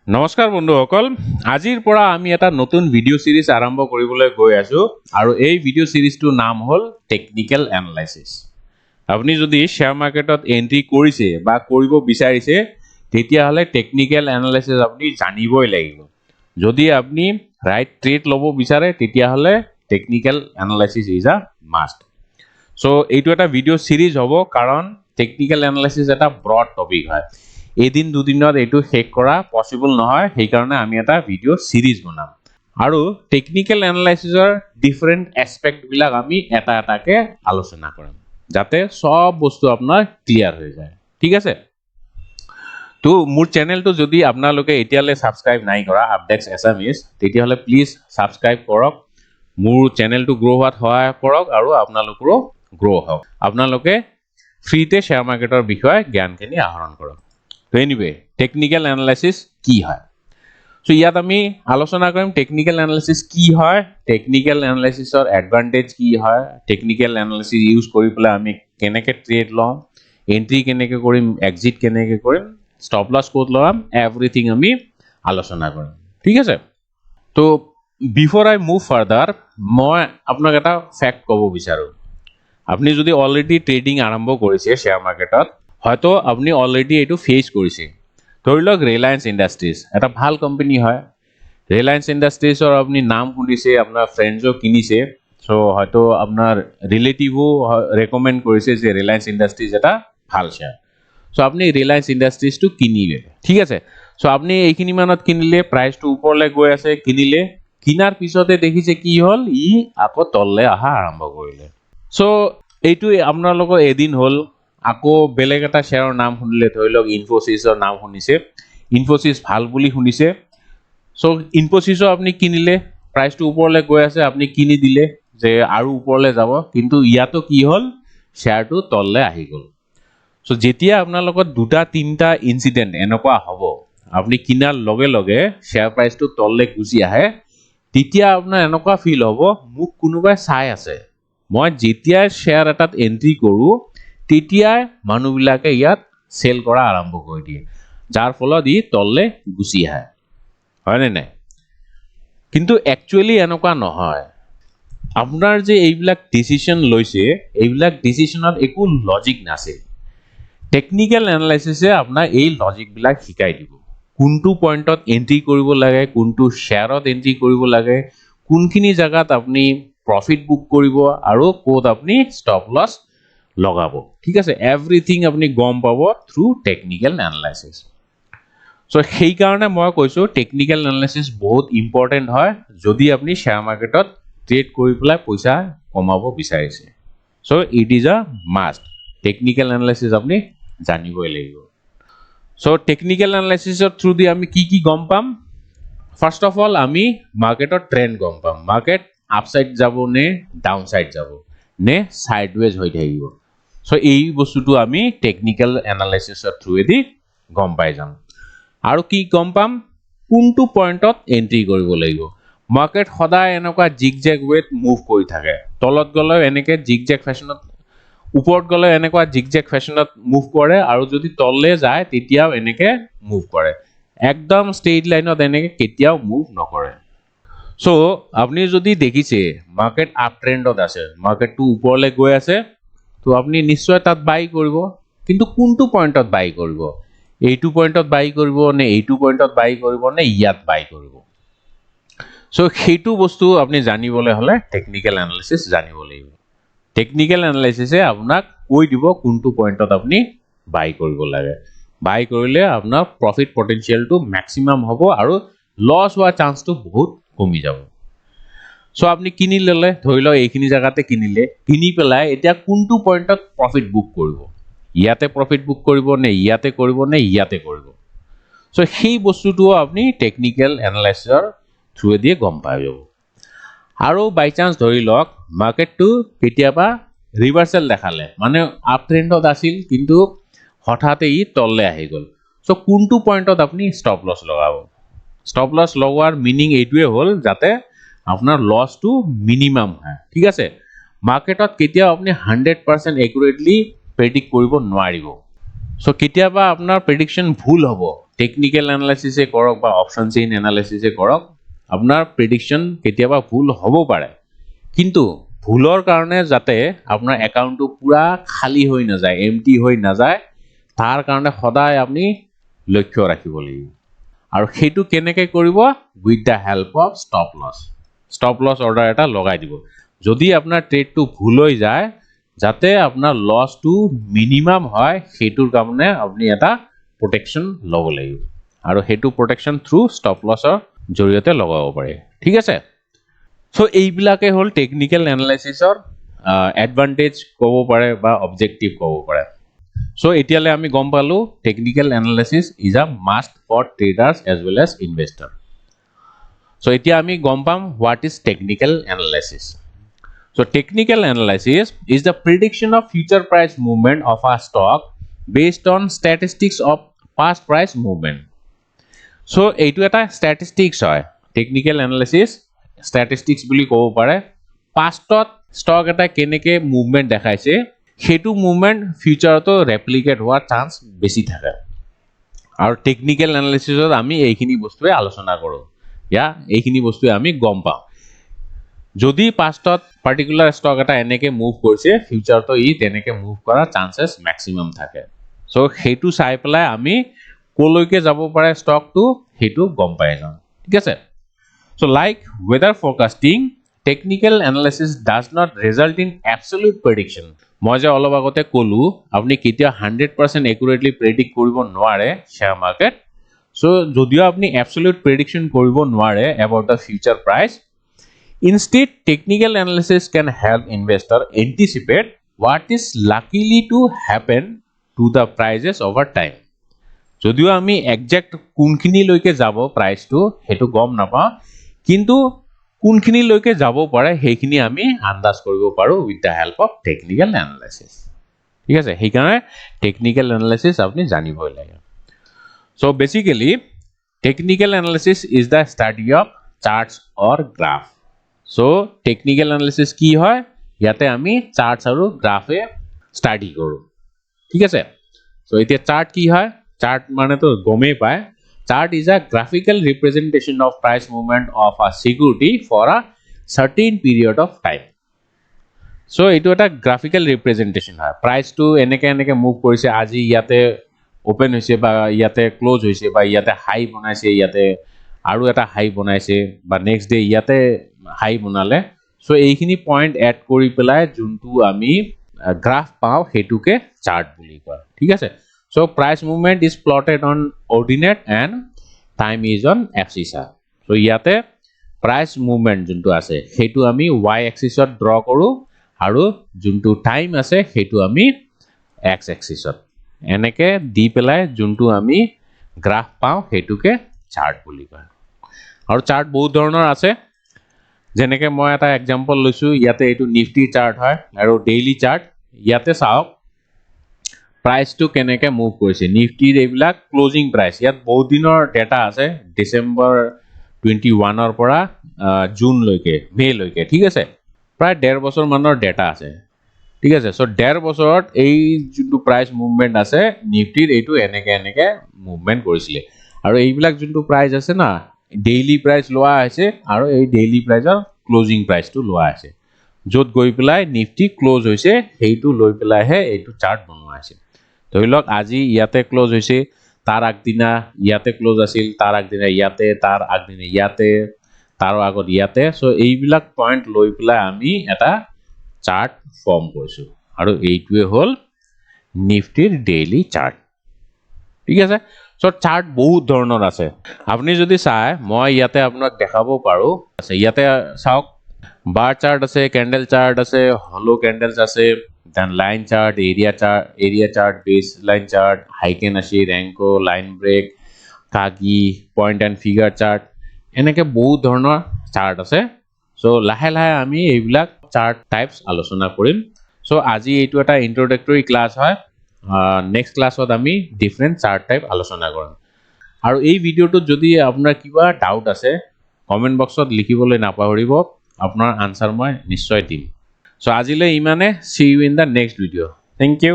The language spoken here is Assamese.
নমস্কাৰ বন্ধুসকল আজিৰ পৰা আমি এটা নতুন ভিডিঅ' সিৰিজ আৰম্ভ কৰিবলৈ গৈ আছো আৰু এই ভিডিঅ' সিৰিজটোৰ নাম হ'ল টেকনিক্যাল এনালাইসিস আপুনি যদি শেয়াৰ মাৰ্কেটত এন্ট্ৰি কৰিছে বা কৰিব বিচাৰিছে তেতিয়া হলে টেকনিক্যাল এনালাইসিস আপুনি জানিবই লাগিব যদি আপুনি ৰাইট ট্ৰেড ল'ব বিচাৰে তেতিয়া হলে technical analysis is a must so এইটো এটা ভিডিঅ' সিৰিজ হ'ব কাৰণ টেকনিক্যাল এনালাইসিস এটা ব্ৰড টপিক হয় এদিন দুদিনত এটো শেষ কৰা পসিবল নহয় সেই কাৰণে আমি এটা ভিডিও সিৰিজ বনাম আৰু টেকনিক্যাল এনালাইসিসৰ ডিফাৰেন্ট এসপেক্ট বিলাক আমি এটা এটাকে আলোচনা কৰিম যাতে সব বস্তু আপোনাৰ ক্লিয়াৰ হৈ যায় ঠিক আছে তো মোৰ চেনেলটো যদি আপোনালোকে এতিয়ালে সাবস্ক্ৰাইব নাই কৰা আপডেক্স এছামিজ তেতিয়া হলে প্লিজ সাবস্ক্ৰাইব কৰক মোৰ চেনেলটো গ্ৰো হোৱাত সহায় কৰক আৰু আপোনালোকৰো গ্ৰো হওক আপোনালোকে ফ্ৰীতে শেয়াৰ মাৰ্কেটৰ বিষয়ে জ্ঞানখিনি আহৰণ কৰক তো এনিৱে টেকনিক্যাল এনালাইসিস কি হয় সো ইয়াত আমি আলোচনা কৰিম টেকনিক্যাল এনালাইসিস কি হয় টেকনিক্যাল এনালাইসিসৰ এডভান্টেজ কি হয় টেকনিক্যাল এনালাইসিস ইউজ কৰি পেলাই আমি কেনেকৈ ট্ৰেড লম এন্ট্ৰি কেনেকৈ কৰিম এক্সিট কেনেকৈ কৰিম স্টপ লস ক'ত লগাম এভৰিথিং আমি আলোচনা কৰিম ঠিক আছে তো বিফোৰ আই মুভ ফাৰ্দাৰ মই আপোনাক এটা ফ্যাক্ট ক'ব বিচাৰো আপুনি যদি অলৰেডি ট্ৰেডিং আৰম্ভ কৰিছে শেয়াৰ মাৰ্কেটত হয়তো আপুনি অলৰেডি এটো ফেস কৰিছে ধৰি লওক ৰিলায়েন্স ইন্ডাস্ট্ৰিজ এটা ভাল কোম্পানী হয় ৰিলায়েন্স ইন্ডাস্ট্ৰিজৰ আপুনি নাম শুনিছে আপোনাৰ ফ্ৰেন্ডজও কিনিছে সো হয়তো আপোনাৰ ৰিলেটিভও ৰেকমেন্ড কৰিছে যে ৰিলায়েন্স ইন্ডাস্ট্ৰিজ এটা ভাল শেয়াৰ সো আপুনি ৰিলায়েন্স ইন্ডাস্ট্ৰিজটো কিনিলে ঠিক আছে সো আপুনি এইখিনি মানত কিনিলে প্ৰাইসটো ওপৰলৈ গৈ আছে কিনিলে কিনাৰ পিছতে দেখিছে কি হল ই আকৌ তললে আহা আৰম্ভ কৰিলে সো এইটো আপোনালোকৰ এদিন হল আকৌ বেলেগ এটা শেয়াৰৰ নাম শুনিলে ধৰি লওক ইনফোসিসৰ নাম শুনিছে ইনফোসিস ভাল বুলি শুনিছে সো ইনফোসিসও আপুনি কিনিলে প্ৰাইসটো ওপৰলৈ গৈ আছে আপুনি কিনি দিলে যে আৰু ওপৰলৈ যাব কিন্তু ইয়াতো কি হল শেয়াৰটো তললৈ আহি গল সো যেতিয়া আপোনালোকৰ দুটা তিনটা ইনসিডেন্ট এনেকুৱা হ'ব আপুনি কিনাৰ লগে লগে শেয়াৰ প্ৰাইসটো তললৈ গুচি আহে তেতিয়া আপোনাৰ এনেকুৱা ফিল হ'ব মোক কোনোবাই চাই আছে মই যেতিয়া শেয়াৰ এটাত এন্ট্ৰি কৰো তেতিয়া মানুহবিলাকে ইয়াত সেল কৰা আৰম্ভ কৰি দিয়ে যাৰ ফলত ই তললে গুচি আহে হয় নে নাই কিন্তু একচুয়ালি এনেকুৱা নহয় আপোনাৰ যে এইবিলাক ডিসিশন লৈছে এইবিলাক ডিসিশনত একো লজিক নাছে টেকনিক্যাল এনালাইসিসে আপোনাৰ এই লজিক বিলাক শিকাই দিব কোনটো পইণ্টত এন্ট্ৰি কৰিব লাগে কোনটো শেয়াৰত এন্ট্ৰি কৰিব লাগে কোনখিনি জায়গাত আপুনি প্ৰফিট বুক কৰিব আৰু কোত আপুনি স্টপ লস লগাব ঠিক আছে এভৰিথিং আপুনি গম পাব থ্ৰু টেকনিক্যাল এনালাইসিস সো সেই কাৰণে মই কৈছো টেকনিক্যাল এনালাইসিস বহুত ইম্পৰ্টেন্ট হয় যদি আপুনি শেয়াৰ মাৰ্কেটত ট্ৰেড কৰি পেলাই পইচা কমাব বিচাৰিছে so it is a must technical analysis আপুনি জানিবই লাগিব সো টেকনিক্যাল এনালাইসিসৰ থ্ৰু দি আমি কি গম পাম ফাৰ্স্ট অফ অল আমি মাৰ্কেটৰ ট্রেন্ড গম পাম মার্কেট আপসাইড যাব নে ডাউনসাইড যাব নে সাইডওয়েজ হৈ থাকিব সো এই বস্তুটো আমি টেকনিক্যাল এনালাইসিসৰ থ্ৰুদি গম পাই যাম আৰু কি গম পাম কোনটো পইণ্টত এন্ট্ৰি কৰিব লাগিব মাৰ্কেট সদায় এনেকুৱা জিগজেগ ওয়েত মুভ কৰি থাকে তলত গলে এনেকে জিগজেগ ফ্যাশনত উপৰত গলে এনেকুৱা জিগজেগ ফ্যাশনত মুভ কৰে আৰু যদি তললে যায় তেতিয়াও এনেকে মুভ কৰে একদম স্ট্ৰেইট লাইনত এনেকে কেতিয়াও মুভ নকৰে সো আপুনি যদি দেখিছে মাৰ্কেট আপ ট্ৰেন্ডত আছে মাৰ্কেটটো ওপৰলৈ গৈ আছে তো আপুনি নিশ্চয় তাত বাই কৰিব কিন্তু কোনটো পইণ্টত বাই কৰিব এইটো পইণ্টত বাই কৰিব নে এইটো পইণ্টত বাই কৰিব নে ইয়াত বাই কৰিব সো সেইটো বস্তু আপুনি জানিবলৈ হলে টেকনিক্যাল এনালাইসিস জানিব লাগিব টেকনিক্যাল এনালাইসিসে আপোনাক কৈ দিব কোনটো পইণ্টত আপুনি বাই কৰিব লাগে বাই কৰিলে আপোনাৰ প্ৰফিট পটেনশিয়ালটো ম্যাক্সিমাম হ'ব আৰু লস হোৱা চান্সটো বহুত কমি যাব সো আপুনি কিনি ললে ধৰি লওক এইখিনি জায়গাতে কিনিলে কিনি পেলাই এতিয়া কোনটো পইণ্টত প্ৰফিট বুক কৰিব ইয়াতে প্ৰফিট বুক কৰিব নে ইয়াতে কৰিব নে ইয়াতে কৰিব সো সেই বস্তুটো আপুনি টেকনিক্যাল এনালাইসিসৰ থ্ৰুদি গম পাই যাব আৰু বাই চান্স ধৰি লওক মাৰ্কেটটো কেতিয়াবা ৰিভাৰ্সেল দেখালে মানে আপ ট্রেন্ডত আছিল কিন্তু হঠাতে ই তললে আহি গল সো কোনটো পইণ্টত আপুনি স্টপ লস লগাব স্টপ লস লগোৱাৰ মিনিং এইটোৱে হল যাতে আপোনাৰ লসটো মিনিমাম হয় ঠিক আছে মাৰ্কেটত কেতিয়াও আপুনি 100% একুৰেটলি প্ৰেডিক্ট কৰিব নোৱাৰিব সো কেতিয়াবা আপোনাৰ প্ৰেডিকশন ভুল হ'ব টেকনিক্যাল অ্যানালাইসিসে কৰক বা অপশন চেইন অ্যানালাইসিসে কৰক আপোনাৰ প্ৰেডিকশন কেতিয়াবা ভুল হ'ব পাৰে কিন্তু ভুলৰ কাৰণে যাতে আপোনাৰ একাউণ্টটো পুৰা খালি হৈ নাযায় এমটি হৈ নাযায় তাৰ কাৰণে সদায় আপুনি লক্ষ্য ৰাখিব লাগিব আৰু সেইটো কেনেকৈ কৰিব with the help of stop loss order এটা লগাই দিব যদি আপোনাৰ ট্ৰেডটো ভুল হৈ যায় যাতে আপোনাৰ লছটো মিনিমাম হয় সেইটোৰ কাৰণে আপুনি এটা protection লব লাগিব আৰু হেতু protection through stop lossৰ জৰিয়তে লগাব পাৰে ঠিক আছে সো এইবিলাকে হল টেকনিক্যাল অ্যানালাইসিসৰ এডভান্টেজ ক'ব পাৰে বা অবজেক্টিভ ক'ব পাৰে সো এতিয়ালে আমি গম পালো technical analysis is a must for traders as well as investor so এতিয়া আমি গম পাম what is technical analysis So technical analysis is the prediction of future price movement of a stock based on statistics of past price movement. So এইটো এটা statistics হয় technical analysis statistics বুলি ক'ব পাৰে pastত stock এটা কেনেকে movement দেখাইছে সেইটো movement futureতো replicate হোৱাৰ chance বেছি থাকে আৰু technical analysisত আমি এইখিনি বস্তুৱে আলোচনা কৰো ইয়া এইখিনি বস্তুৱে আমি গম পাওঁ যদি পাষ্টত পাৰ্টিকুলাৰ স্টক এটা এনেকে মুভ কৰিছে ফিউচাৰটো ই তেনেকে মুভ কৰা চান্সেস ম্যাক্সিমাম থাকে সো হেতু চাই পেলাই আমি কলৈকে যাব পাৰে স্টকটো হেতু গম পাই যাম ঠিক আছে so like weather forecasting technical analysis does not result in absolute prediction মই যে অলপ আগতে কলো আপুনি কেতিয়া 100% একুৰেটলি প্ৰেডিক্ট কৰিব নোৱাৰে শেয়াৰ মাৰ্কেট সো যদিও আপুনি অ্যাবসলিউট প্ৰেডিকশন কৰিব নোৱাৰে about the future price Instead, technical analysis can help investor anticipate what is likely to happen to the prices over time. যদিও আমি exact কোনখিনি লৈকে যাব price to হেতু গম নাপা কিন্তু কোনখিনি লৈকে যাব পাৰে হেখিনি আমি আন্দাজ কৰিব পাৰো with the help of technical analysis. ঠিক আছে হেকাৰণে technical analysis আপুনি জানিবই লাগে. So basically technical analysis is the study of charts or graph. So technical analysis কি হয় ইয়াতে আমি চার্টস আৰু গ্ৰাফে স্টাডি কৰো ঠিক আছে সো এতিয়া চার্ট কি হয় চার্ট মানে তো গমে পায় chart is a graphical representation of price movement of a security for a certain period of time so এটো এটা গ্রাফিক্যাল রিপ্রেজেন্টেশন হয় প্রাইস টু এনেকে মুভ কৰিছে আজি ইয়াতে ওপেন হৈছে বা ইয়াতে ক্লোজ হৈছে বা ইয়াতে হাই বনাইছে ইয়াতে আৰু এটা হাই বনাইছে বা নেক্সট ডে ইয়াতে হাই বনালে সো এইখিনি পয়েন্ট এড কৰি পেলাই যোনটো আমি গ্রাফ পাও হেতুকে চার্ট বুলি কয় ঠিক আছে so price movement is plotted on ordinate and time is on axis so ইয়াতে প্রাইস মুভমেন্ট যোনটো আছে হেতু আমি y এক্সিসত ড্ৰ কৰো আৰু যোনটো টাইম আছে হেতু আমি x এক্সিসত এনেকে দি পেলাই যোনটো আমি গ্রাফ পাও হেতুকে চার্ট বুলি কয় আৰু চাৰ্ট বহুত ধৰণৰ আছে যেনেকে মই এটা এক্সাম্পল লৈছো ইয়াতে এটো নিফটি চাৰ্ট হয় আৰু ডেইলি চাৰ্ট ইয়াতে চাওক প্ৰাইস টু কেনেকে মুভ কৰিছে নিফটিৰ এইবিলাক ক্লোজিং প্ৰাইস ইয়াত বহুত দিনৰ ডেটা আছে ডিসেম্বৰ 21 ৰ পৰা জুন লৈকে মে লৈকে ঠিক আছে প্ৰায় 1.5 বছৰ মানৰ ডেটা আছে ঠিক আছে সো 1.5 বছৰত এই যোনটো প্ৰাইস মুভমেন্ট আছে নিফটিৰ এইটো এনেকে মুভমেন্ট কৰিছিলে আৰু এইবিলাক যোনটো প্ৰাইস আছে না ডেইলি প্ৰাইস লোৱা আছে আৰু এই ডেইলি প্ৰাইসৰ ক্লোজিং প্ৰাইস টু লোৱা আছে যত গৈ পেলাই নিফটি ক্লোজ হৈছে হেইটো লৈ পেলাই হে এইটো চার্ট বনোৱা আছে ধৰিলক আজি ইয়াতে ক্লোজ হৈছে তাৰ আগদিনা ইয়াতে ক্লোজ আছিল তাৰ আগদিনা ইয়াতে তাৰ আগদিনা ইয়াতে তাৰ আগত ইয়াতে সো এইবিলাক পয়েন্ট লৈ পেলাই আমি এটা চাৰ্ট ফৰ্ম কৰিছো আৰু এইটোৱে হল নিফটিৰ ডেইলি চাৰ্ট ঠিক আছে সো চাৰ্ট বহুত ধৰণৰ আছে আপুনি যদি চাই মই ইয়াতে আপোনাক দেখাব পাৰো আছে ইয়াতে চাওক bar chart আছে candle chart আছে hollow candles আছে then line chart area chart baseline chart heiken ashi ranko line break kagi point and figure chart এনেকে বহুত ধৰণৰ chart আছে সো লাহে লাহে আমি এইবিলাক chart types আলোচনা কৰিম সো আজি এইটো এটা introductory class হয় next classত আমি different chart type আলোচনা কৰিম আৰু এই ভিডিওটো যদি আপোনাৰ কিবা ডাউট আছে কমেন্ট বক্সত লিখিবলৈ নাপাহৰিব আপনার আনসার মই নিশ্চয় দিম সো আজিলে ইমানে see you in the next video thank you